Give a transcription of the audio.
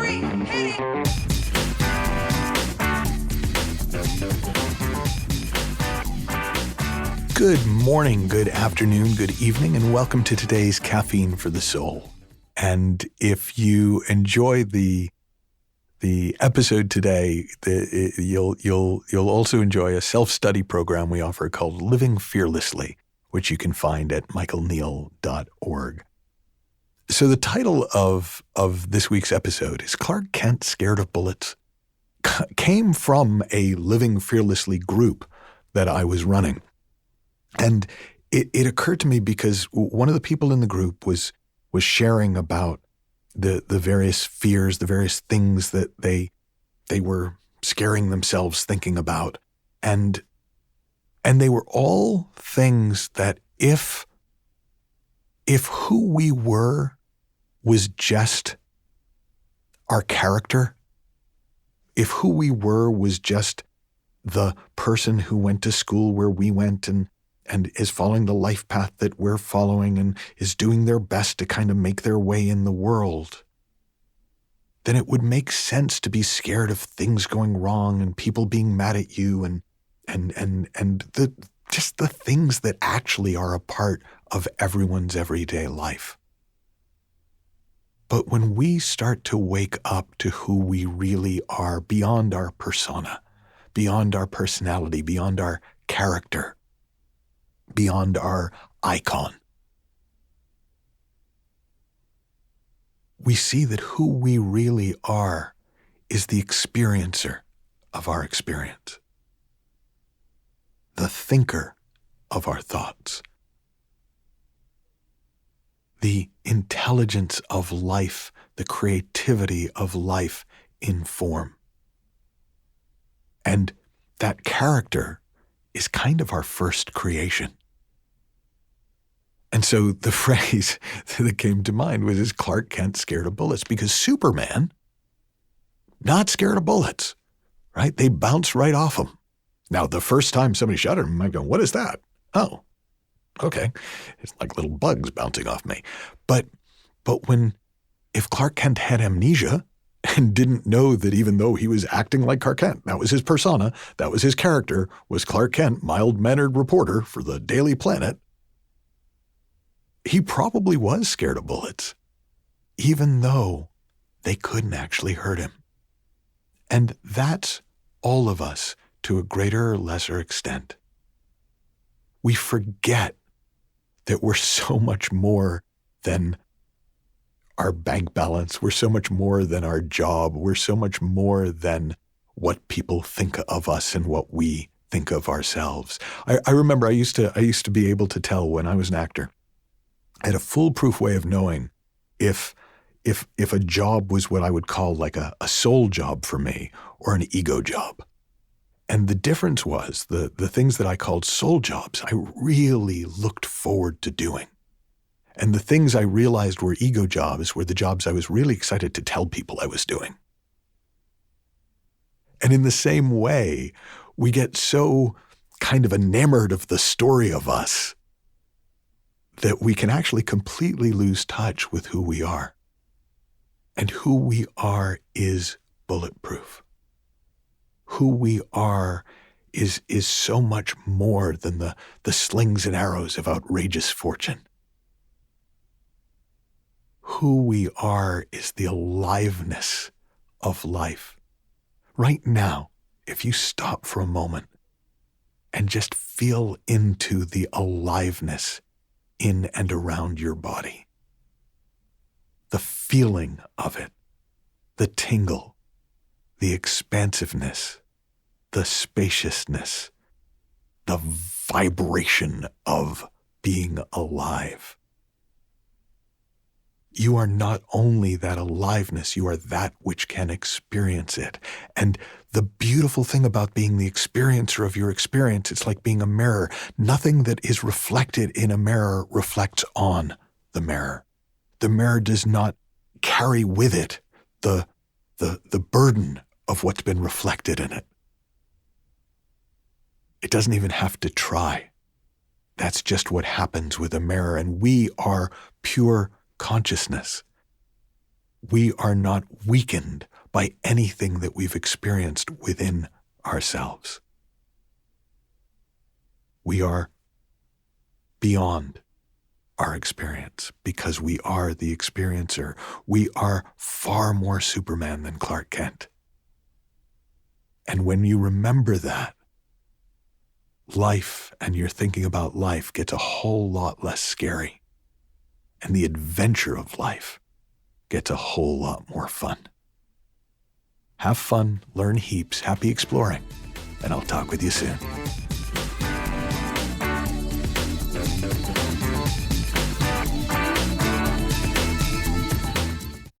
3, hit it! Good morning, good afternoon, good evening, and welcome to today's Caffeine for the Soul. And if you enjoy the episode today, you'll also enjoy a self-study program we offer called Living Fearlessly, which you can find at michaelneill.org. So the title of this week's episode is Clark Kent Scared of Bullets? Came from a Living Fearlessly group that I was running. And it occurred to me because one of the people in the group was sharing about the various fears, the various things that they were scaring themselves thinking about. And they were all things that if who we were was just our character, if who we were was just the person who went to school where we went and is following the life path that we're following and is doing their best to kind of make their way in the world, then it would make sense to be scared of things going wrong and people being mad at you and the things that actually are a part of everyone's everyday life. But when we start to wake up to who we really are beyond our persona, beyond our personality, beyond our character, beyond our icon, we see that who we really are is the experiencer of our experience, the thinker of our thoughts, the intelligence of life, the creativity of life in form. And that character is kind of our first creation. And so the phrase that came to mind was, is Clark Kent scared of bullets? Because Superman, not scared of bullets, right? They bounce right off him. Now, the first time somebody shot at him, I go, what is that? Oh, okay. It's like little bugs bouncing off me. But if Clark Kent had amnesia and didn't know that even though he was acting like Clark Kent, that was his persona, that was his character, was Clark Kent, mild-mannered reporter for the Daily Planet, he probably was scared of bullets, even though they couldn't actually hurt him. And that's all of us to a greater or lesser extent. We forget that we're so much more than our bank balance. We're so much more than our job. We're so much more than what people think of us and what we think of ourselves. I remember I used to be able to tell when I was an actor. I had a foolproof way of knowing if a job was what I would call like a soul job for me or an ego job. And the difference was the things that I called soul jobs, I really looked forward to doing. And the things I realized were ego jobs were the jobs I was really excited to tell people I was doing. And in the same way, we get so kind of enamored of the story of us that we can actually completely lose touch with who we are. And who we are is bulletproof. Who we are is so much more than the slings and arrows of outrageous fortune. Who we are is the aliveness of life. Right now, if you stop for a moment and just feel into the aliveness in and around your body, the feeling of it, the tingle, the expansiveness, the spaciousness, the vibration of being alive. You are not only that aliveness, you are that which can experience it. And the beautiful thing about being the experiencer of your experience, it's like being a mirror. Nothing that is reflected in a mirror reflects on the mirror. The mirror does not carry with it the burden of what's been reflected in it. It doesn't even have to try. That's just what happens with a mirror, and we are pure consciousness. We are not weakened by anything that we've experienced within ourselves. We are beyond our experience because we are the experiencer. We are far more Superman than Clark Kent. And when you remember that, life and your thinking about life gets a whole lot less scary. And the adventure of life gets a whole lot more fun. Have fun, learn heaps, happy exploring, and I'll talk with you soon.